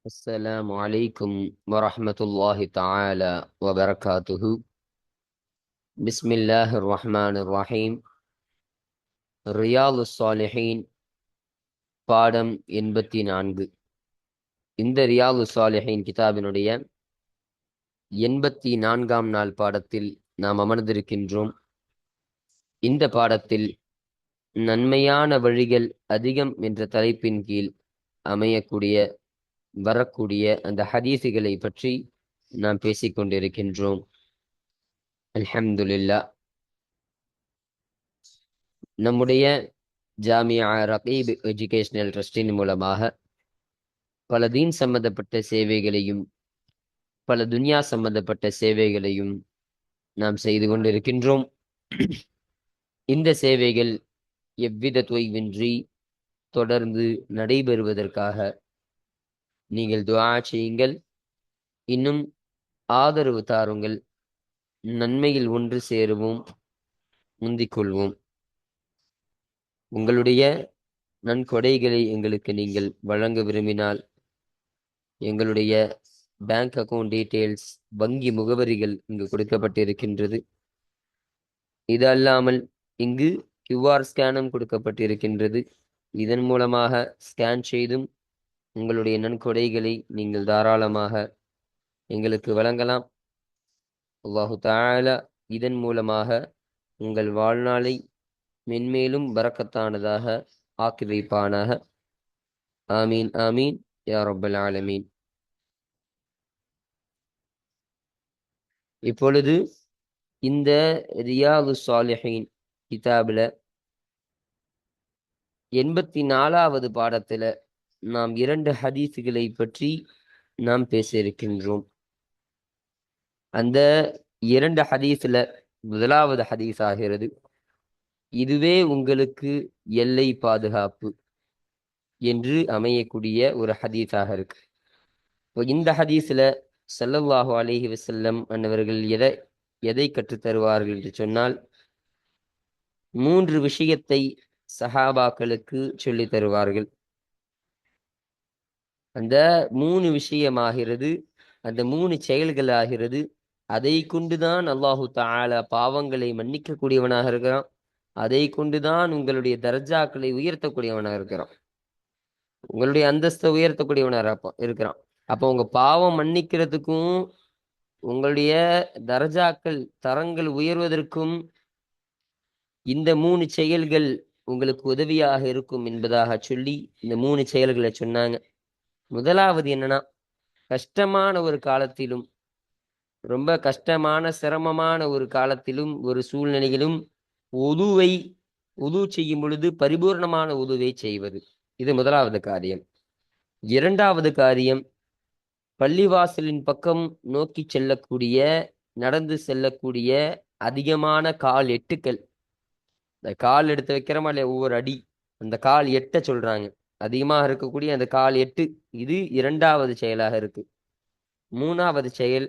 السلام عليكم ورحمة الله تعالى وبركاته. بسم الله الرحمن الرحيم. ரியால் சாலிஹீன் பாடம் 84. இந்த ரியால் சாலிஹீன் கிதாபினுடைய 84ஆம் நாள் பாடத்தில் நாம் அமர்ந்திருக்கின்றோம். இந்த பாடத்தில் நன்மையான வழிகள் அதிகம் என்ற தலைப்பின் கீழ் அமையக்கூடிய வரக்கூடிய அந்த ஹதீஸுகளை பற்றி நாம் பேசிக்கொண்டிருக்கின்றோம். அல்ஹம்துலில்லாஹ். நம்முடைய ஜாமியா ரகீப் எஜுகேஷனல் ட்ரஸ்டின் மூலமாக பல தீன் சம்பந்தப்பட்ட சேவைகளையும் பல துன்யா சம்பந்தப்பட்ட சேவைகளையும் நாம் செய்து கொண்டிருக்கின்றோம். இந்த சேவைகள் எவ்வித தொய்வின்றி தொடர்ந்து நடைபெறுவதற்காக நீங்கள் துஆ செய்யுங்கள், இன்னும் ஆதரவு தாருங்கள். நன்மையில் ஒன்று சேருவோம், முந்திக் கொள்வோம். உங்களுடைய நன்கொடைகளை எங்களுக்கு நீங்கள் வழங்க விரும்பினால் எங்களுடைய பேங்க் அக்கவுண்ட் டீட்டெயில்ஸ், வங்கி முகவரிகள் இங்கு கொடுக்கப்பட்டிருக்கின்றது. இது அல்லாமல் இங்கு கியூஆர் ஸ்கேனும் கொடுக்கப்பட்டிருக்கின்றது. இதன் மூலமாக ஸ்கேன் செய்தும் உங்களுடைய நன்கொடைகளை நீங்கள் தாராளமாக எங்களுக்கு வழங்கலாம். அல்லாஹு தஆலா இதன் மூலமாக உங்கள் வாழ்நாளை மென்மேலும் பரக்கத்தானதாக ஆக்கி வைப்பானாக. ஆமீன் ஆமீன் யா ரப்பல் ஆலமீன். இப்பொழுது இந்த ரியாது சாலிஹீன் கிதாபில் 84வது பாடத்துல நாம் 2 ஹதீஸுகளை பற்றி நாம் பேச இருக்கின்றோம். அந்த 2 ஹதீஸ்ல முதலாவது ஹதீஸ் ஆகிறது, இதுவே உங்களுக்கு எல்லை பாதுகாப்பு என்று அமையக்கூடிய ஒரு ஹதீஸாக இருக்கு. இப்போ இந்த ஹதீஸ்ல ஸல்லல்லாஹு அலைஹி வஸல்லம் அன்னவர்கள் எதை கற்றுத் தருவார்கள் என்று சொன்னால், 3 விஷயத்தை சஹாபாக்களுக்கு சொல்லித் தருவார்கள். அந்த 3 விஷயமாகிறது, அந்த 3 செயல்கள் ஆகிறது. அதை கொண்டுதான் அல்லாஹு தஆலா பாவங்களை மன்னிக்க கூடியவனாக இருக்கிறான். அதை கொண்டுதான் உங்களுடைய தர்ஜாக்களை உயர்த்தக்கூடியவனாக இருக்கிறான், உங்களுடைய அந்தஸ்தை உயர்த்தக்கூடியவனாக இருக்கிறான். அப்போ உங்க பாவம் மன்னிக்கிறதுக்கும் உங்களுடைய தர்ஜாக்கள் தரங்கள் உயர்வதற்கும் இந்த 3 செயல்கள் உங்களுக்கு உதவியாக இருக்கும் என்பதாக சொல்லி இந்த 3 செயல்களை சொன்னாங்க. முதலாவது என்னன்னா, கஷ்டமான ஒரு காலத்திலும், ரொம்ப கஷ்டமான சிரமமான ஒரு காலத்திலும் ஒரு சூழ்நிலையிலும் உது செய்யும் பொழுது பரிபூர்ணமான உதுவை செய்வது, இது முதலாவது காரியம். இரண்டாவது காரியம், பள்ளிவாசலின் பக்கம் நோக்கி செல்லக்கூடிய, நடந்து செல்லக்கூடிய அதிகமான கால் எட்டுக்கள், இந்த கால் எடுத்து வைக்கிறோமா இல்லையா, ஒவ்வொரு அடி, அந்த கால் எட்ட சொல்றாங்க, அதிகமாக இருக்கக்கூடிய அந்த கால் எட்டு, இது இரண்டாவது செயலாக இருக்கு. மூணாவது செயல்,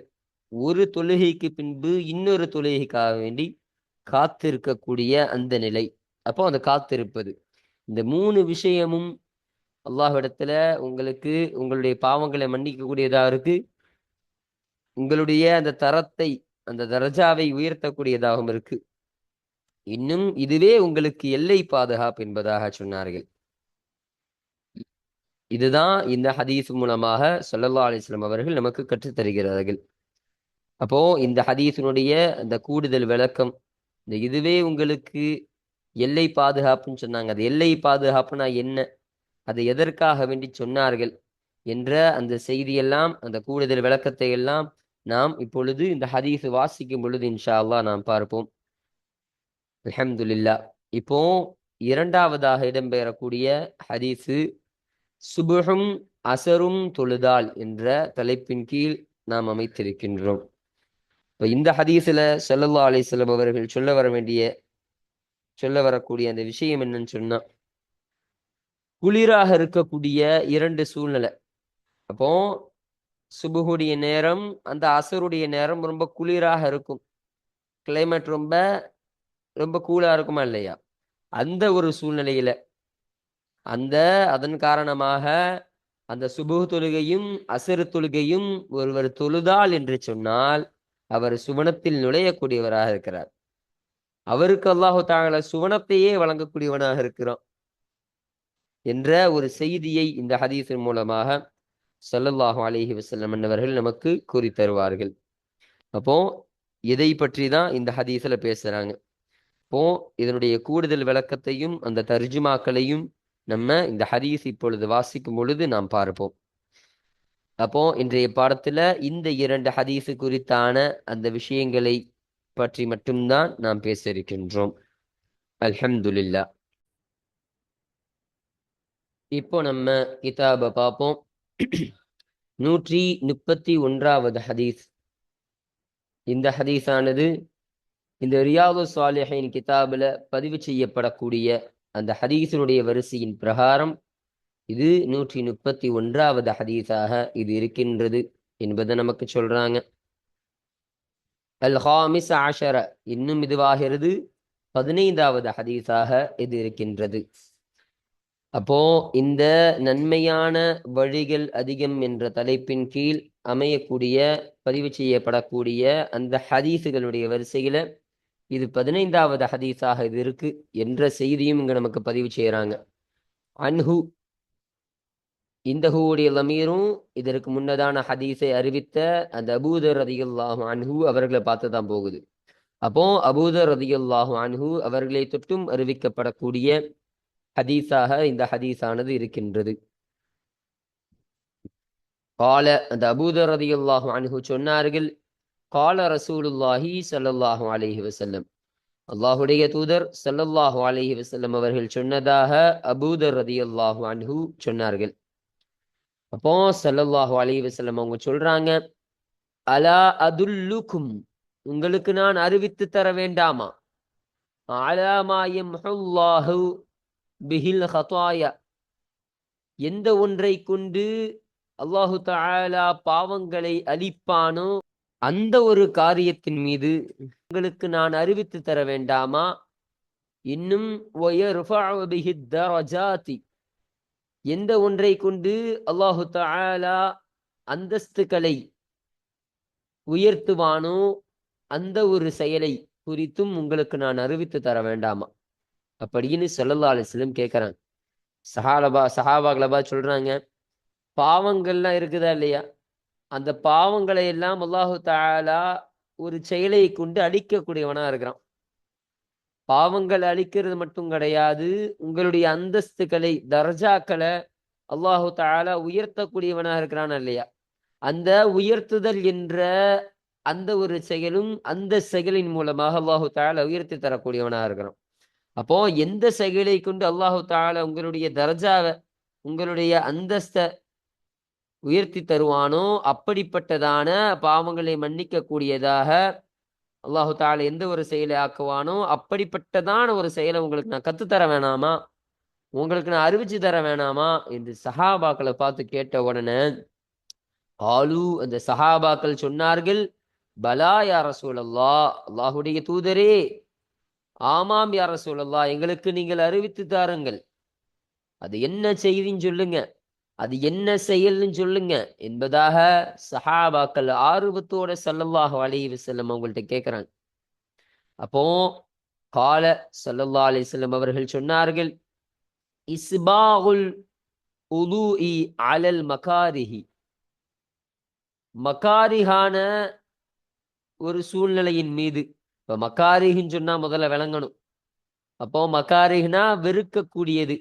ஒரு தொழுகைக்கு பின்பு இன்னொரு தொழுகைக்காக வேண்டி காத்திருக்கக்கூடிய அந்த நிலை. அப்போ அந்த காத்திருப்பது, இந்த 3 விஷயமும் அல்லாஹ்விடத்துல உங்களுக்கு உங்களுடைய பாவங்களை மன்னிக்கக்கூடியதா இருக்கு, உங்களுடைய அந்த தரத்தை, அந்த தரஜாவை உயர்த்தக்கூடியதாகவும் இருக்கு. இன்னும் இதுவே உங்களுக்கு எல்லை பாதுகாப்பு என்பதாக சொன்னார்கள். இதுதான் இந்த ஹதீஸ் மூலமாக ஸல்லல்லாஹு அலைஹி வஸல்லம் அவர்கள் நமக்கு கற்றுத் தருகிறார்கள். அப்போ இந்த ஹதீஸினுடைய அந்த கூடுதல் விளக்கம், இந்த இதுவே உங்களுக்கு எல்லை பாதுகாப்புன்னு சொன்னாங்க, அது எல்லை பாதுகாப்புனா என்ன, அது எதற்காக வேண்டி சொன்னார்கள் என்ற அந்த செய்தியெல்லாம், அந்த கூடுதல் விளக்கத்தை எல்லாம் நாம் இப்பொழுது இந்த ஹதீஸ் வாசிக்கும் பொழுது இன்ஷா அல்லாஹ் நாம் பார்ப்போம். அல்ஹம்துலில்லாஹ். இப்போ இரண்டாவதாக இடம்பெறக்கூடிய ஹதீஸு, சுபுஹும் அசரும் தொழுதால் என்ற தலைப்பின் கீழ் நாம் அமைத்திருக்கின்றோம். இப்போ இந்த ஹதீஸ்ல ஸல்லல்லாஹு அலைஹி வஸல்லம் அவர்கள் சொல்ல வரக்கூடிய அந்த விஷயம் என்னன்னு சொன்னா, குளிராக இருக்கக்கூடிய 2 சூழ்நிலை. அப்போ சுபுகுடைய நேரம், அந்த அசருடைய நேரம் ரொம்ப குளிராக இருக்கும், கிளைமேட் ரொம்ப ரொம்ப கூலா இருக்குமா இல்லையா, அந்த ஒரு சூழ்நிலையில அதன் காரணமாக அந்த சுபஹ் தொழுகையும் அசரு தொழுகையும் ஒருவர் தொழுதால் என்று சொன்னால் அவர் சுவனத்தில் நுழையக்கூடியவராக இருக்கிறார். அவருக்கு அல்லாஹு தஆலா சுவனத்தையே வழங்கக்கூடியவனாக இருக்கிறான் என்ற ஒரு செய்தியை இந்த ஹதீஸின் மூலமாக ஸல்லல்லாஹு அலைஹி வஸல்லம் என்பவர்கள் நமக்கு கூறி தருவார்கள். அப்போ இதை பற்றி தான் இந்த ஹதீஸ்ல பேசுறாங்க. அப்போ இதனுடைய கூடுதல் விளக்கத்தையும் அந்த தர்ஜுமாக்களையும் நம்ம இந்த ஹதீஸ் இப்பொழுது வாசிக்கும் பொழுது நாம் பார்ப்போம். அப்போ இன்றைய பாடத்துல இந்த 2 ஹதீஸு குறித்தான அந்த விஷயங்களை பற்றி மட்டும்தான் நாம் பேச இருக்கின்றோம். அல்ஹம்துலில்லாஹ். இப்போ நம்ம கிதாபை பார்ப்போம். 131வது ஹதீஸ். இந்த ஹதீஸானது இந்த ரியாது ஸாலிஹீன் கிதாபில் பதிவு செய்யப்படக்கூடிய அந்த ஹதீஸினுடைய வரிசையின் பிரகாரம் இது 131வது ஹதீஸாக இது இருக்கின்றது என்பதை நமக்கு சொல்றாங்க. அல் ஹாமிஸ் ஆஷர, இன்னும் இதுவாகிறது 15வது ஹதீஸாக இது இருக்கின்றது. அப்போ இந்த நன்மையான வழிகள் அதிகம் என்ற தலைப்பின் கீழ் அமையக்கூடிய பதிவு செய்யப்படக்கூடிய அந்த ஹதீஸுகளுடைய வரிசையில இது 15வது ஹதீஸாக இது இருக்கு என்ற செய்தியும் இங்க நமக்கு பதிவு செய்யறாங்க. அன்ஹு, இந்த ஹூடைய லமீரும் இதற்கு முன்னதான ஹதீஸை அறிவித்த அந்த அபூதர் ரலியல்லாஹு அன்ஹு அவர்களை பார்த்து தான் போகுது. அப்போ அபூதர் ரலியல்லாஹு அன்ஹு அவர்களை தொட்டும் அறிவிக்கப்படக்கூடிய ஹதீஸாக இந்த ஹதீஸானது இருக்கின்றது. கால, அந்த அபூதர் ரலியல்லாஹு அன்ஹு சொன்னார்கள், கால ரசூலுல்லாஹி ஸல்லல்லாஹு அலைஹி வஸல்லம், அல்லாஹுடைய தூதர் ஸல்லல்லாஹு அலைஹி வஸல்லம் அவர்கள் சொன்னதாக அபூதர் ரலியல்லாஹு அன்ஹு சொன்னார்கள். அப்போ ஸல்லல்லாஹு அலைஹி வஸல்லம் அவங்க சொல்றாங்க, அலா அதுல்லுக்கும், உங்களுக்கு நான் அறிவித்து தர வேண்டாமா, அலா மா யம்ஹுல்லாஹு பிஹில் ஹதாயா, எந்த ஒன்றை கொண்டு அல்லாஹு தஆலா பாவங்களை அழிப்பானோ அந்த ஒரு காரியத்தின் மீது உங்களுக்கு நான் அறிவித்து தர வேண்டாமா. இன்னும் வயர்ஃபஉ பிஹித் தரஜாதி, எந்த ஒன்றை கொண்டு அல்லாஹு தஆலா அந்தஸ்துகளை உயர்த்துவானோ அந்த ஒரு செயலை குறித்தும் உங்களுக்கு நான் அறிவித்து தர வேண்டாமா அப்படின்னு ஸல்லல்லாஹு அலைஹி வஸல்லம் கேட்கறாங்க. சஹாபாக்களபா சொல்றாங்க, பாவங்கள்லாம் இருக்குதா இல்லையா, அந்த பாவங்களை எல்லாம் அல்லாஹு தஆலா ஒரு செயலை கொண்டு அழிக்கக்கூடியவனா இருக்கிறான். பாவங்கள் அழிக்கிறது மட்டும் கிடையாது, உங்களுடைய அந்தஸ்துகளை தர்ஜாக்களை அல்லாஹு தஆலா உயர்த்தக்கூடியவனா இருக்கிறான் இல்லையா, அந்த உயர்த்துதல் என்ற அந்த ஒரு செயலும் அந்த செயலின் மூலமாக அல்லாஹு தஆலா உயர்த்தி தரக்கூடியவனா இருக்கிறான். அப்போ எந்த செயலை கொண்டு அல்லாஹு தஆலா உங்களுடைய தர்ஜாவை உங்களுடைய அந்தஸ்தை உயர்த்தி தருவானோ அப்படிப்பட்டதான பாவங்களை மன்னிக்க கூடியதாக அல்லாஹு தஆலா எந்த ஒரு செயலை ஆக்குவானோ அப்படிப்பட்டதான ஒரு செயலை உங்களுக்கு நான் கத்துத்தர வேணாமா, உங்களுக்கு நான் அறிவிச்சு தர வேணாமா என்று சஹாபாக்களை பார்த்து கேட்ட உடனே ஆலு, அந்த சஹாபாக்கள் சொன்னார்கள், பலா யா ரசூலல்லாஹ், அல்லாஹுடைய தூதரே, ஆமாம் யா ரசூலல்லாஹ், எங்களுக்கு நீங்கள் அறிவித்து தாருங்கள், அது என்ன செய்தின்னு சொல்லுங்க, அது என்ன செயல்னு சொல்லுங்க என்பதாக சஹாபாக்கள் ஆர்வத்தோட ஸல்லல்லாஹு அலைஹி வஸல்லம் அவங்கள்ட்ட கேட்கிறாங்க. அப்போ கால ஸல்லல்லாஹு அலைஹி வஸல்லம் அவர்கள் சொன்னார்கள், இஸ்பாகுல் உலூஇ அலல் மகாரிஹி, மகாரிஹான ஒரு சூழ்நிலையின் மீது. இப்போ மகாரிஹின்னு சொன்னா முதல்ல விளங்கணும். அப்போ மகாரிஹ்னா வெறுக்கக்கூடியது,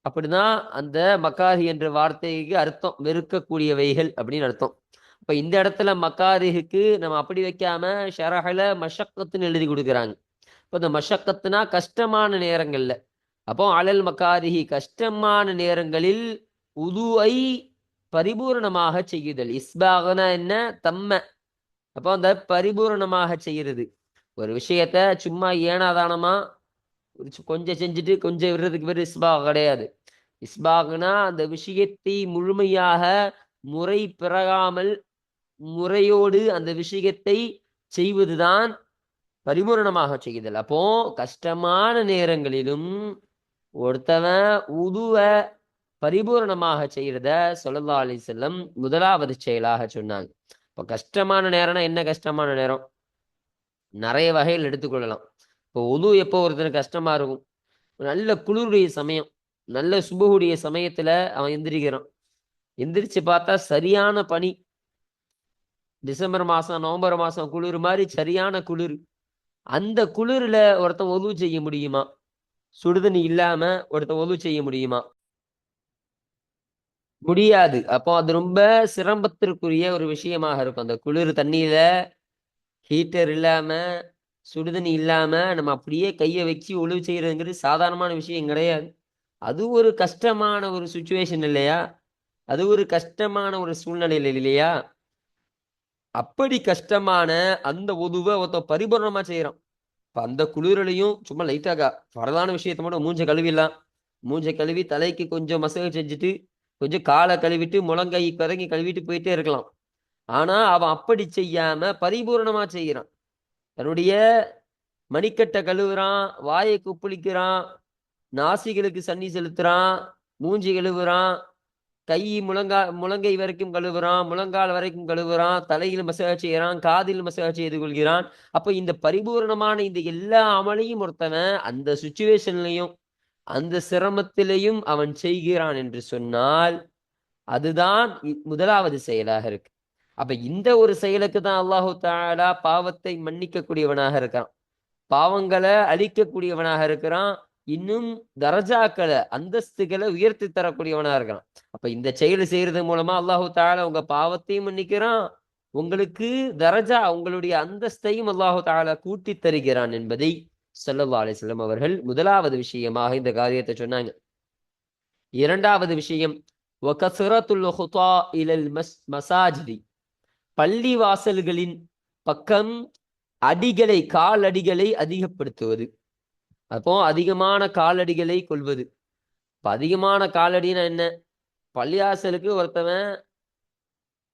அப்படிதான் அந்த மக்காரி என்ற வார்த்தைக்கு அர்த்தம், வெறுக்கக்கூடியவைகள் அப்படின்னு அர்த்தம். இப்ப இந்த இடத்துல மக்காரிஹுக்கு நம்ம அப்படி வைக்காம ஷரஹல மஷக்கத்துன்னு எழுதி கொடுக்குறாங்க. இப்போ இந்த மஷக்கத்துனா கஷ்டமான நேரங்கள்ல, அப்போ அலல் மக்காரிஹி கஷ்டமான நேரங்களில் உதுவை பரிபூரணமாக செய்யுதல். இஸ்பாகனா என்ன, தம்ம, அப்போ அந்த பரிபூரணமாக செய்யறது. ஒரு விஷயத்த சும்மா ஏனாதானமா கொஞ்சம் செஞ்சுட்டு கொஞ்சம் விடுறதுக்கு பேர் இஸ்பாக் கிடையாது. இஸ்பாக்னா அந்த விஷயத்தை முழுமையாக முறை பிறகாமல் முறையோடு அந்த விஷயத்தை செய்வதுதான் பரிபூரணமாக செய்யுதல். அப்போ கஷ்டமான நேரங்களிலும் ஒருத்தவன் உதுவ பரிபூரணமாக செய்யறத ஸல்லல்லாஹு அலைஹி வஸல்லம் முதலாவது செயலாக சொன்னாங்க. இப்போ கஷ்டமான நேரம்னா என்ன கஷ்டமான நேரம்? நிறைய வகையில் எடுத்துக்கொள்ளலாம். இப்போ எப்போ ஒருத்தனுக்கு கஷ்டமா இருக்கும்? நல்ல குளிருடைய சமயம், நல்ல சுபஹுடைய சமயத்துல அவன் எந்திரிக்கிறான். எந்திரிச்சு பார்த்தா சரியான பனி. டிசம்பர் மாசம், நவம்பர் மாசம் குளிர் மாதிரி சரியான குளிர். அந்த குளிர்ல ஒருத்தன் செய்ய முடியுமா? சுடுதண்ணி இல்லாம ஒருத்தன் செய்ய முடியுமா? முடியாது. அப்போ அது ரொம்ப சிரமத்திற்குரிய ஒரு விஷயமாக இருக்கும். அந்த குளிர் தண்ணியில ஹீட்டர் இல்லாம, சுடுதண்ணி இல்லாம நம்ம அப்படியே கைய வச்சு ஒழுவு செய்யறதுங்கிறது சாதாரணமான விஷயம் கிடையாது. அது ஒரு கஷ்டமான ஒரு சிச்சுவேஷன் இல்லையா? அது ஒரு கஷ்டமான ஒரு சூழ்நிலையில இல்லையா? அப்படி கஷ்டமான அந்த ஒருத்தன் பரிபூரணமா செய்யறான். இப்ப அந்த குளிரலையும் சும்மா லைட்டா பரவான விஷயத்த மட்டும் மூஞ்ச கழுவிடலாம். மூஞ்ச கழுவி தலைக்கு கொஞ்சம் மசாஜ் செஞ்சுட்டு, கொஞ்சம் காலை கழுவிட்டு, முழங்கை வரைக்கும் கழுவிட்டு போயிட்டே இருக்கலாம். ஆனா, அவன் அப்படி செய்யாம பரிபூரணமா செய்யறான். தன்னுடைய மணிக்கட்டை கழுவுறான், வாயை கொப்பளிக்கிறான், நாசிகளுக்கு தண்ணி செலுத்துறான், மூஞ்சி கழுவுறான், கை முழங்கை வரைக்கும் கழுவுறான், முழங்கால் வரைக்கும் கழுவுறான், தலையில் மசாஜ் செய்யறான், காதில் மசாஜ் செய்து கொள்கிறான். அப்ப இந்த பரிபூரணமான இந்த எல்லா அமலையும் ஒருத்தவன் அந்த சுச்சுவேஷன்லையும் அந்த சிரமத்திலையும் அவன் செய்கிறான் என்று சொன்னால் அதுதான் முதலாவது செயலாக இருக்கு. அப்ப இந்த ஒரு செயலுக்கு தான் அல்லாஹு தஆலா பாவத்தை மன்னிக்கக்கூடியவனாக இருக்கான், பாவங்களை அழிக்கக்கூடியவனாக இருக்கிறான், இன்னும் தரஜாக்களை அந்தஸ்துகளை உயர்த்தி தரக்கூடியவனா இருக்கிறான். அப்ப இந்த செயல் செய்யறது மூலமா அல்லாஹு தஆலா உங்க பாவத்தையும் மன்னிக்கிறான், உங்களுக்கு தரஜா உங்களுடைய அந்தஸ்தையும் அல்லாஹு தஆலா கூட்டி தருகிறான் என்பதை ஸல்லல்லாஹு அலைஹி வஸல்லம் அவர்கள் முதலாவது விஷயமாக இந்த காரியத்தை சொன்னாங்க. இரண்டாவது விஷயம் வகஸரத்துல் ஹுதா இலல் மசாஜிதி, பள்ளி வாசல்களின் பக்கம் காலடிகளை அதிகப்படுத்துவது. அப்போ அதிகமான காலடிகளை கொள்வது. இப்ப அதிகமான காலடினா என்ன? பள்ளியாசலுக்கு ஒருத்தவன்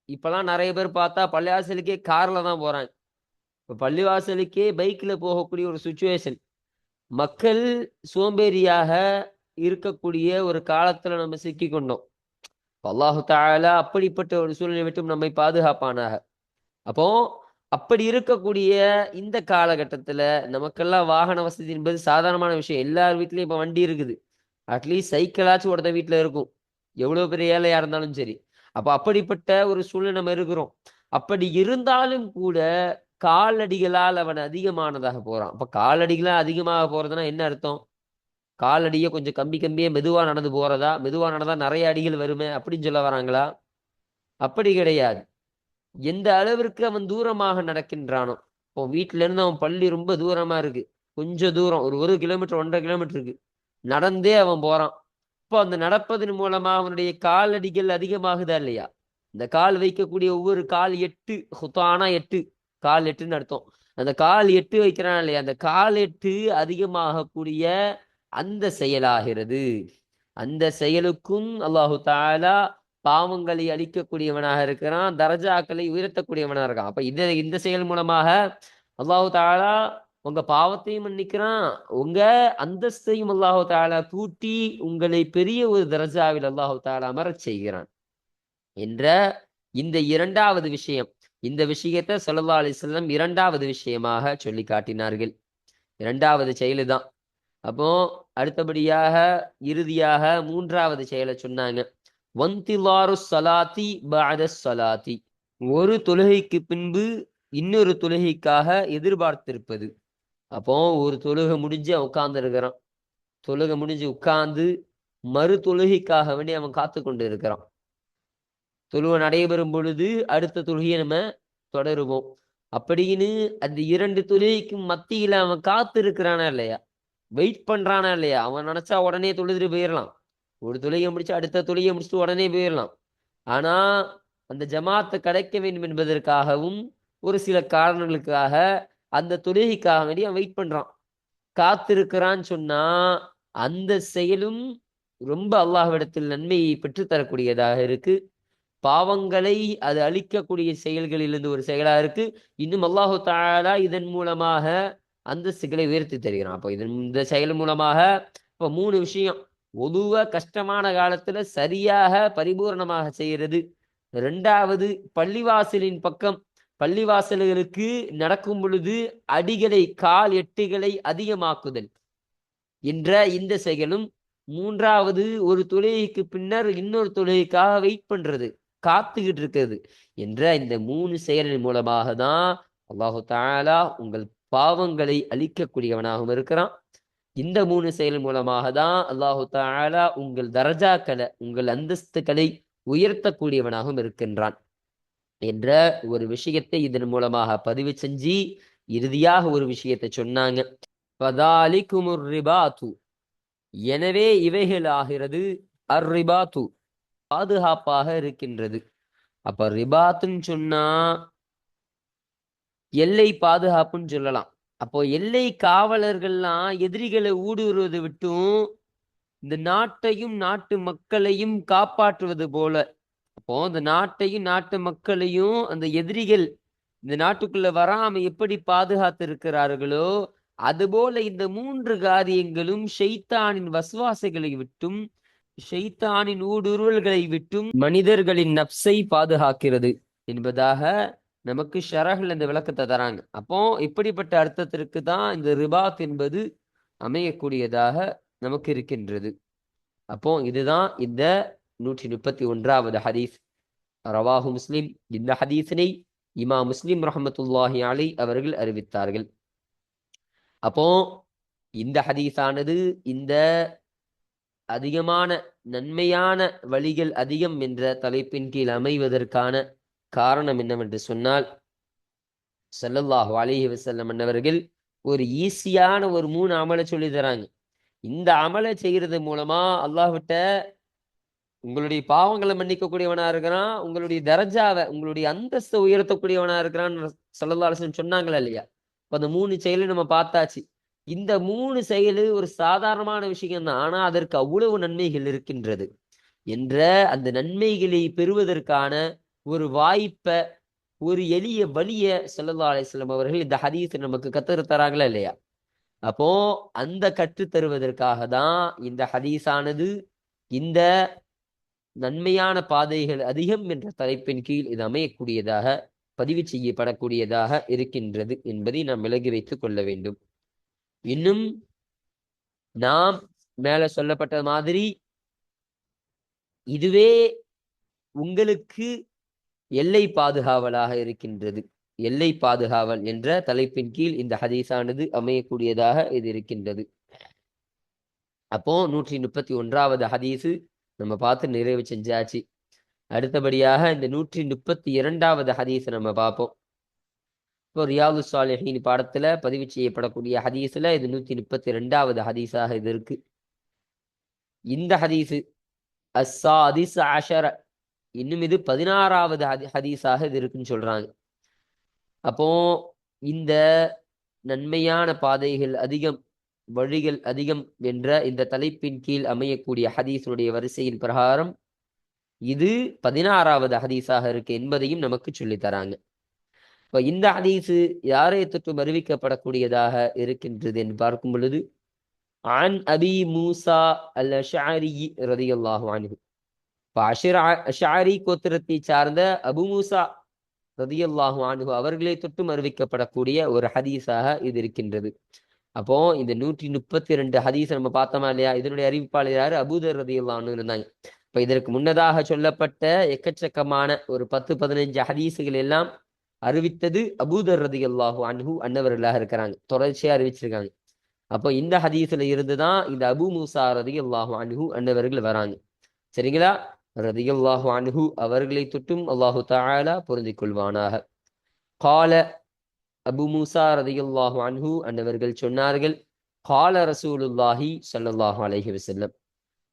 இப்பெல்லாம் நிறைய பேர் பார்த்தா பள்ளியாசலுக்கே கார்ல தான் போறாங்க. இப்ப பள்ளிவாசலுக்கே பைக்ல போகக்கூடிய ஒரு சுச்சுவேஷன். மக்கள் சோம்பேறியாக இருக்கக்கூடிய ஒரு காலத்துல நம்ம சிக்கி கொண்டோம். அல்லாஹு தஆலா அப்படிப்பட்ட ஒரு சூழ்நிலை விட்டும் நம்மை பாதுகாப்பானாக. அப்போ அப்படி இருக்கக்கூடிய இந்த காலகட்டத்துல நமக்கெல்லாம் வாகன வசதி என்பது சாதாரணமான விஷயம். எல்லார் வீட்லயும் இப்ப வண்டி இருக்குது. அட்லீஸ்ட் சைக்கிளாச்சும் ஒருத்த வீட்டுல இருக்கும், எவ்வளவு பெரிய ஏழையா இருந்தாலும் சரி. அப்ப அப்படிப்பட்ட ஒரு சூழ்நிலை நம்ம இருக்கிறோம். அப்படி இருந்தாலும் கூட காலடிகளால் அவன் அதிகமானதாக போறான். அப்ப காலடிகளா அதிகமாக போறதுன்னா என்ன அர்த்தம்? காலடியை கொஞ்சம் கம்பியே மெதுவா நடந்து போறதா? மெதுவா நடந்தா நிறைய அடிகள் வருமே அப்படின்னு சொல்ல வராங்களா? அப்படி கிடையாது. எந்த அளவிற்கு அவன் தூரமாக நடக்கின்றானோ, இப்போ வீட்டுல இருந்து அவன் பள்ளி ரொம்ப தூரமா இருக்கு, கொஞ்சம் தூரம், ஒரு கிலோமீட்டர் 1.5 கிலோமீட்டர் இருக்கு, நடந்தே அவன் போறான். இப்போ அந்த நடப்பதன் மூலமா அவனுடைய காலடிகள் அதிகமாகுதா இல்லையா? இந்த கால் வைக்கக்கூடிய ஒவ்வொரு கால் எட்டு, ஹுத்தானா 8, கால் 8ன்னு அர்த்தம். அந்த கால் 8 வைக்கிறான் இல்லையா? அந்த கால் 8 அதிகமாகக்கூடிய அந்த செயலாகிறது. அந்த செயலுக்கும் அல்லாஹு தஆலா பாவங்களை அழிக்கக்கூடியவனாக இருக்கிறான், தரஜாக்களை உயர்த்தக்கூடியவனாக இருக்கான். அப்ப இந்த செயல் மூலமாக அல்லாஹு தஆலா உங்க பாவத்தையும் மன்னிக்கிறான், உங்க அந்தஸ்தையும் அல்லாஹு தஆலா கூட்டி உங்களை பெரிய ஒரு தரஜாவில் அல்லாஹு தஆலா அமரச் செய்கிறான் என்ற இந்த இரண்டாவது விஷயம். இந்த விஷயத்தை ஸல்லல்லாஹு அலைஹி வஸல்லம் இரண்டாவது விஷயமாக சொல்லி காட்டினார்கள். இரண்டாவது செயலுதான். அப்போ அடுத்தபடியாக இறுதியாக மூன்றாவது செயலை சொன்னாங்க. வந்திலாரு ஸலாத்தி பஅத ஸலாத்தி, ஒரு தொழுகைக்கு பின்பு இன்னொரு தொழுகைக்காக எதிர்பார்த்திருப்பது. அப்போ ஒரு தொழுகை முடிஞ்சு அவன் உட்கார்ந்து இருக்கிறான். தொழுகை முடிஞ்சு உட்கார்ந்து மறு தொழுகைக்காக வேண்டி அவன் காத்து கொண்டு இருக்கிறான். தொழுகை நடைபெறும் பொழுது அடுத்த தொழுகையை நம்ம தொடருவோம் அப்படின்னு அந்த இரண்டு தொழுகைக்கும் மத்தியில அவன் காத்து இருக்கிறானா இல்லையா, வெயிட் பண்றானா இல்லையா? அவன் நினைச்சா உடனே தொழுதுட்டு போயிடலாம். ஒரு தொழுகை முடிச்சு அடுத்த தொழுகை முடிச்சுட்டு உடனே போயிடலாம். ஆனா அந்த ஜமாத்தை கிடைக்க வேண்டும் என்பதற்காகவும் ஒரு சில காரணங்களுக்காக அந்த தொழுகைக்காக வேண்டி அவன் வெயிட் பண்றான், காத்திருக்கிறான்னு சொன்னா அந்த செயலும் ரொம்ப அல்லாஹ்விடத்தில் நன்மையை பெற்றுத்தரக்கூடியதாக இருக்கு. பாவங்களை அது அழிக்கக்கூடிய செயல்களிலிருந்து ஒரு செயலா இருக்கு. இன்னும் அல்லாஹு தஆலா இதன் மூலமாக அந்தஸ்துகளை உயர்த்தி தருகிறான். அப்போ இந்த செயல் மூலமாக இப்போ 3 விஷயம். ஒதுவ கஷ்டமான காலத்துல சரியாக பரிபூர்ணமாக செய்கிறது. ரெண்டாவது, பள்ளிவாசலின் பக்கம் பள்ளிவாசல்களுக்கு நடக்கும் பொழுது அடிகளை கால் எட்டுகளை அதிகமாக்குதல் என்ற இந்த செயலும். மூன்றாவது, ஒரு தொழுகைக்கு பின்னர் இன்னொரு தொழுகைக்காக வெயிட் பண்றது, காத்துக்கிட்டு இருக்கிறது என்ற இந்த 3 செயலின் மூலமாக தான் அல்லாஹு தஆலா உங்கள் பாவங்களை அழிக்கக்கூடியவனாகவும் இருக்கிறான். இந்த 3 செயல் மூலமாக தான் அல்லாஹு தஆலா உங்கள் தரஜாக்களை, உங்கள் அந்தஸ்துக்களை உயர்த்தக்கூடியவனாகவும் இருக்கின்றான் என்ற ஒரு விஷயத்தை இதன் மூலமாக பதிவு செஞ்சு இறுதியாக ஒரு விஷயத்தை சொன்னாங்க. ஃபதாலிகுமுர் ரிபாத்து, எனவே இவைகள் ஆகிறது அர்ரிபாத்து, பாதுகாப்பாக இருக்கின்றது. அப்ப ரிபாத்துன்னு சொன்னா எல்லை பாதுகாப்புன்னு சொல்லலாம். அப்போ எல்லை காவலர்கள்லாம் எதிரிகளை ஊடுருவதை விட்டும் இந்த நாட்டையும் நாட்டு மக்களையும் காப்பாற்றுவது போல, அப்போ இந்த நாட்டையும் நாட்டு மக்களையும் அந்த எதிரிகள் இந்த நாட்டுக்குள்ள வராம எப்படி பாதுகாத்து இருக்கிறார்களோ, அதுபோல இந்த 3 காரியங்களும் ஷைத்தானின் வஸ்வாசைகளை விட்டும் ஷைத்தானின் ஊடுருவல்களை விட்டும் மனிதர்களின் நப்சை பாதுகாக்கிறது என்பதாக நமக்கு ஷரஹ்ல இந்த விளக்கத்தை தராங்க. அப்போ இப்படிப்பட்ட அர்த்தத்திற்கு தான் இந்த ரிபாத் என்பது அமையக்கூடியதாக நமக்கு இருக்கின்றது. அப்போ இதுதான் இந்த 131வது ஹதீஸ். ரவாஹு முஸ்லிம். இந்த ஹதீஸினை இமாம் முஸ்லிம் ரஹ்மத்துல்லாஹி அலைஹி அவர்கள் அறிவித்தார்கள். அப்போ இந்த ஹதீஸானது இந்த அதிகமான நன்மையான வழிகள் அதிகம் என்ற தலைப்பின் கீழ் அமைவதற்கான காரணம் என்னவென்று சொன்னால், ஸல்லல்லாஹு அலைஹி வஸல்லம் அன்னவர்கள் ஒரு ஈஸியான ஒரு 3 அமலை சொல்லி தராங்க. இந்த அமலை செய்யறது மூலமா அல்லாஹ்விட்ட உங்களுடைய பாவங்களை மன்னிக்கக்கூடியவனா இருக்கிறான், உங்களுடைய தரஜாவை, உங்களுடைய அந்தஸ்தை உயர்த்தக்கூடியவனா இருக்கிறான்னு ஸல்லல்லாஹு அலைஹி வஸல்லம் சொன்னாங்களா இல்லையா? இப்போ அந்த 3 செயலும் நம்ம பார்த்தாச்சு. இந்த 3 செயலு ஒரு சாதாரணமான விஷயம் தான், ஆனா அதற்கு அவ்வளவு நன்மைகள் இருக்கின்றது என்ற அந்த நன்மைகளை பெறுவதற்கான ஒரு வாய்ப்பை, ஒரு எளிய வழிய ஸல்லல்லாஹு அலைஹி வஸல்லம் அவர்கள் இந்த ஹதீஸ் நமக்கு கற்றுத்தராங்களா இல்லையா? அப்போ அந்த கற்றுத்தருவதற்காக தான் இந்த ஹதீஸானது இந்த நன்மையான பாதைகள் அதிகம் என்ற தலைப்பின் கீழ் இது அமையக்கூடியதாக, பதிவு செய்யப்படக்கூடியதாக இருக்கின்றது என்பதை நாம் விலகி வைத்துக் கொள்ள வேண்டும். இன்னும் நாம் மேல சொல்லப்பட்ட மாதிரி இதுவே உங்களுக்கு எல்லை பாதுகாவலாக இருக்கின்றது. எல்லை பாதுகாவல் என்ற தலைப்பின் கீழ் இந்த ஹதீஸானது அமையக்கூடியதாக இது இருக்கின்றது. அப்போ 131வது ஹதீஸு நம்ம பார்த்து நிறைவு செஞ்சாச்சு. அடுத்தபடியாக இந்த 132வது ஹதீஸ் நம்ம பார்ப்போம். இப்போ ரியாது ஸாலிஹீன் பாடத்துல பதிவு செய்யப்படக்கூடிய ஹதீஸ்ல இது 132வது ஹதீஸாக இது இருக்கு. இந்த ஹதீஸு அஸ்ஸாதிஸ் அஷர, இன்னும் இது 16வது ஹதீஸாக இது இருக்குன்னு சொல்றாங்க. அப்போ இந்த நன்மையான பாதைகள் அதிகம், வழிகள் அதிகம் என்ற இந்த தலைப்பின் கீழ் அமையக்கூடிய ஹதீஸுடைய வரிசையின் பிரகாரம் இது 16வது ஹதீஸாக இருக்கு என்பதையும் நமக்கு சொல்லித் தராங்க. இப்போ இந்த ஹதீஸு யாரை தொற்றும் அறிவிக்கப்படக்கூடியதாக இருக்கின்றது என்று பார்க்கும் பொழுது, அன் அபி மூசா அல் அஷ்அரி ரலியல்லாஹு அன்ஹு, அஷ்அரி கோத்திரத்தை சார்ந்த அபு மூசா ரலியல்லாஹு அன்ஹு அவர்களை தொற்றும் அறிவிக்கப்படக்கூடிய ஒரு ஹதீஸாக இது இருக்கின்றது. அப்போ இந்த 132 ஹதீஸ் நம்ம பார்த்தோமா இல்லையா? இதனுடைய அறிவிப்பாளர் யாரு? அபூதர் ரலியல்லாஹு அன்ஹு இருந்தாங்க. இப்ப இதற்கு முன்னதாக சொல்லப்பட்ட எக்கச்சக்கமான ஒரு 10-15 ஹதீஸுகள் எல்லாம் அறிவித்தது அபூதர் ரலியல்லாஹு அன்ஹு அன்னவர்களாக இருக்கிறாங்க, தொடர்ச்சியா அறிவிச்சிருக்காங்க. அப்போ இந்த ஹதீஸ்ல இருந்துதான் இந்த அபு மூசா ரலியல்லாஹு அன்ஹு அன்னவர்கள் வராங்க. சரிங்களா? ரலியல்லாஹு அன்ஹு அவர்களை தொட்டும் அல்லாஹு தஆலா பொருந்திக் கொள்வானாக. கால, அபு மூசா ரலியல்லாஹு அன்ஹு அன்னவர்கள் சொன்னார்கள், கால ரசூலுல்லாஹி ஸல்லல்லாஹு அலைஹி வஸல்லம்,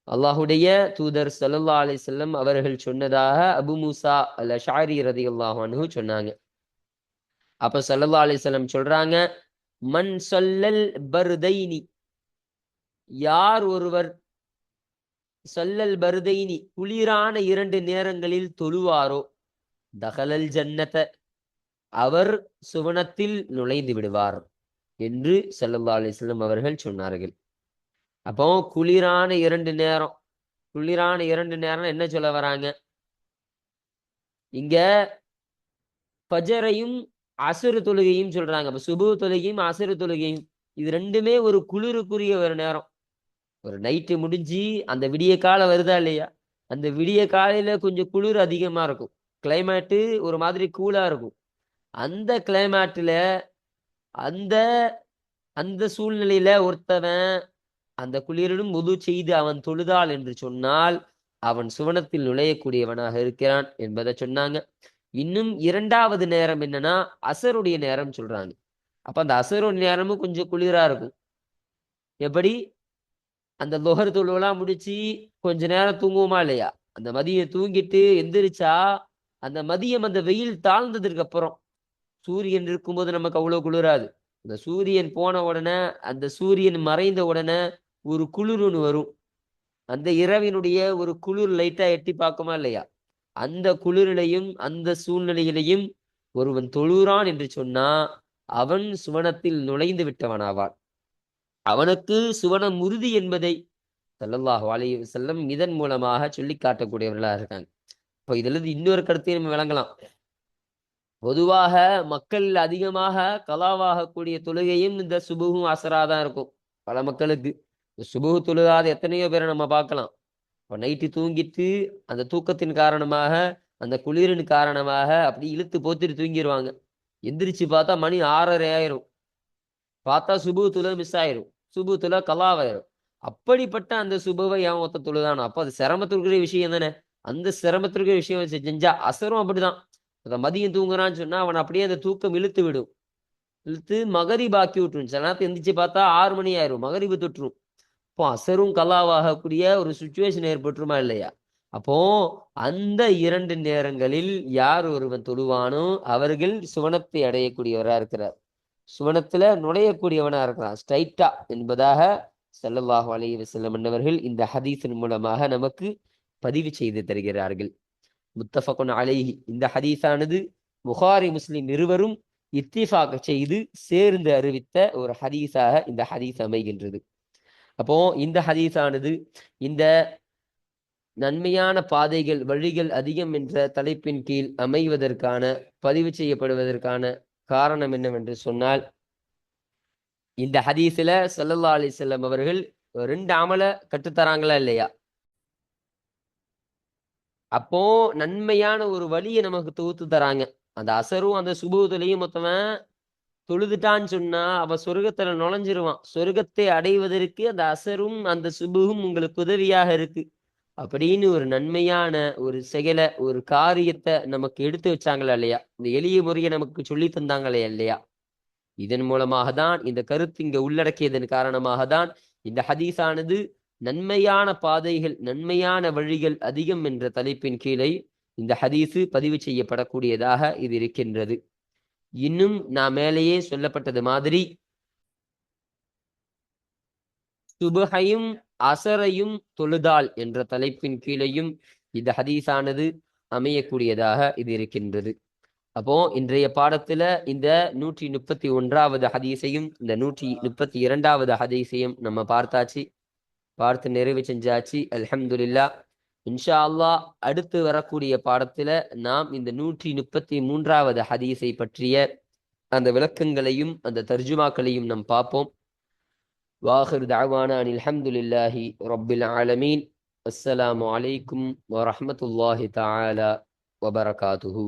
அல்லாஹுடைய தூதர் ஸல்லல்லாஹு அலைஹி வஸல்லம் அவர்கள் சொன்னதாக அபு மூசா அல் அஷ்அரி ரலியல்லாஹு அன்ஹு சொன்னாங்க. அப்ப ஸல்லல்லாஹு அலைஹி வஸல்லம் சொல்றாங்க, மன் ஸல்லல் பர்தைனி, யார் ஒருவர் ஸல்லல் பர்தைனி குளிரான 2 நேரங்களில் தொழுவாரோ, தகலல் ஜன்னத, அவர் சுவனத்தில் நுழைந்து விடுவார் என்று ஸல்லல்லாஹு அலைஹி வஸல்லம் அவர்கள் சொன்னார்கள். அப்போ குளிரான 2 நேரம், குளிரான 2 நேரம் என்ன சொல்ல வராங்க இங்க? ஃபஜரையும் அசரு தொழுகையும் சொல்றாங்க. அப்ப சுபு தொழுகையும் அசரு தொழுகையும் இது ரெண்டுமே ஒரு குளிருக்குரிய ஒரு நேரம். ஒரு நைட்டு முடிஞ்சு அந்த விடிய காலம் வருதா இல்லையா? அந்த விடிய காலையில கொஞ்சம் குளிர் அதிகமா இருக்கும். கிளைமேட்டு ஒரு மாதிரி கூலா இருக்கும். அந்த கிளைமேட்டுல அந்த அந்த சூழ்நிலையில ஒருத்தவன் அந்த குளிரிலும் உது செய்து அவன் தொழுதாள் என்று சொன்னால் அவன் சுவனத்தில் நுழையக்கூடியவனாக இருக்கிறான் என்பதை சொன்னாங்க. இன்னும் 2வது நேரம் என்னன்னா அசருடைய நேரம் சொல்றாங்க. அப்ப அந்த அசருடைய நேரமும் கொஞ்சம் குளிரா இருக்கும். எப்படி? அந்த லொஹர் தொழுவெல்லாம் முடிச்சு கொஞ்ச நேரம் தூங்குவோமா இல்லையா? அந்த மதியம் தூங்கிட்டு எந்திரிச்சா அந்த மதியம் அந்த வெயில் தாழ்ந்ததுக்கு அப்புறம் சூரியன் இருக்கும்போது நமக்கு அவ்வளவு குளிராது. அந்த சூரியன் போன உடனே அந்த சூரியன் மறைந்த உடனே ஒரு குளிர்னு வரும். அந்த இரவினுடைய ஒரு குளிர் லைட்டா எட்டி பார்க்குமா இல்லையா? அந்த குளிரிலையும் அந்த சூழ்நிலையிலையும் ஒருவன் தொழுறான் என்று சொன்னா அவன் சுவனத்தில் நுழைந்து விட்டவனாவான். அவனுக்கு சுவனம் உறுதி என்பதை ஸல்லல்லாஹு அலைஹி வஸல்லம் இதன் மூலமாக சொல்லி காட்டக்கூடியவர்களா இருக்காங்க. இப்போ இதுல இருந்து இன்னொரு கருத்தையும் நம்ம விளங்கலாம். பொதுவாக மக்கள் அதிகமாக கலாவாகக்கூடிய தொழுகையும் இந்த சுபுகும் அசரா தான் இருக்கும் பல மக்களுக்கு. சுபுகு தொழுகாத எத்தனையோ பேரை நம்ம பார்க்கலாம். இப்போ நைட்டு தூங்கிட்டு அந்த தூக்கத்தின் காரணமாக அந்த குளிரின் காரணமாக அப்படி இழுத்து போத்திட்டு தூங்கிடுவாங்க. எந்திரிச்சு பார்த்தா மணி 6:30 ஆயிரும். பார்த்தா சுபு தொழுகை மிஸ் ஆயிரும். சுபு தொழுகை கலாவாயிரும். அப்படிப்பட்ட அந்த சுபுவை எவன் ஒருத்த தொழுதானோ அப்போ அது சிரமத்திற்குரிய விஷயம் தானே. அந்த சிரமத்திற்குரிய விஷயம் செஞ்சா அசரும் அப்படிதான். அந்த மதியம் தூங்குறான்னு சொன்னா அவன் அப்படியே அந்த தூக்கம் இழுத்து விடும். இழுத்து மகரிப் ஆக்கி விட்டுரும். சில நேரத்தை எந்திரிச்சு பார்த்தா 6 மணி ஆயிரும். மகரிபு தொட்டுரும். அப்போ அசரும் கலாவாகக்கூடிய ஒரு சுச்சுவேஷன் ஏற்பட்டுருமா இல்லையா? அப்போ அந்த 2 நேரங்களில் யார் ஒருவன் தொழுவானோ அவர்கள் சுவனத்தை அடையக்கூடியவரா இருக்கிறார். சுவனத்துல நுழையக்கூடியவனா இருக்கிறான் ஸ்ட்ரைட்டா என்பதாக ஸல்லல்லாஹு அலைஹி வஸல்லம் என்பவர்கள் இந்த ஹதீஸின் மூலமாக நமக்கு பதிவு செய்து தருகிறார்கள். முத்தஃபகுன் அலைஹி இந்த ஹதீஸானது புகாரி முஸ்லிம் இருவரும் இத்திஃபாக் செய்து சேர்ந்து அறிவித்த ஒரு ஹதீஸாக இந்த ஹதீஸ் அமைகின்றது. அப்போ இந்த ஹதீஸானது இந்த நன்மையான பாதைகள் வழிகள் அதிகம் என்ற தலைப்பின் கீழ் அமைவதற்கான பதிவு செய்யப்படுவதற்கான காரணம் என்னவென்று சொன்னால் இந்த ஹதீஸ்ல ஸல்லல்லாஹு அலைஹி வஸல்லம் அவர்கள் 2 அமல கற்றுத்தராங்களா இல்லையா? அப்போ நன்மையான ஒரு வழியை நமக்கு தொகுத்து தராங்க. அந்த அசரும் அந்த சுபூத்துலையும் மொத்தவன் தொழுதுட்டான்னு சொன்னா அவன் சொர்க்கத்துல நுழைஞ்சிருவான். சொர்க்கத்தை அடைவதற்கு அந்த அசரும் அந்த சுபுகும் உங்களுக்கு உதவியாக இருக்கு அப்படின்னு ஒரு நன்மையான ஒரு செயலை ஒரு காரியத்தை நமக்கு எடுத்து வச்சாங்களா இல்லையா? இந்த எளிய முறையை நமக்கு சொல்லி தந்தாங்களே இல்லையா? இதன் மூலமாக தான் இந்த கருத்து இங்க உள்ளடக்கியதன் காரணமாக தான் இந்த ஹதீஸானது நன்மையான பாதைகள் நன்மையான வழிகள் அதிகம் என்ற தலைப்பின் கீழே இந்த ஹதீஸு பதிவு செய்யப்படக்கூடியதாக இது இருக்கின்றது. இன்னும் நான் மேலேயே சொல்லப்பட்டது மாதிரி சுபஹையும் அசரையும் தொழுதால் என்ற தலைப்பின் கீழையும் இந்த ஹதீஸானது அமையக்கூடியதாக இது இருக்கின்றது. அப்போ இன்றைய பாடத்துல இந்த 131வது ஹதீஸையும் இந்த 132வது ஹதீஸையும் நம்ம பார்த்தாச்சு, பார்த்து நிறைவு செஞ்சாச்சு. அல்ஹம்துலில்லாஹ். இன்ஷா அல்லாஹ் அடுத்து வரக்கூடிய பாடத்துல நாம் இந்த 133வது ஹதீஸை பற்றிய அந்த விளக்கங்களையும் அந்த தர்ஜுமாக்களையும் நாம் பார்ப்போம். வாஹிர் தஅவானா அனில் ஹம்துலில்லாஹி ரப்பில் ஆலமீன். அஸ்ஸலாமு அலைக்கும் வரஹ்மத்துல்லாஹி தஆலா வபரகாத்துஹு.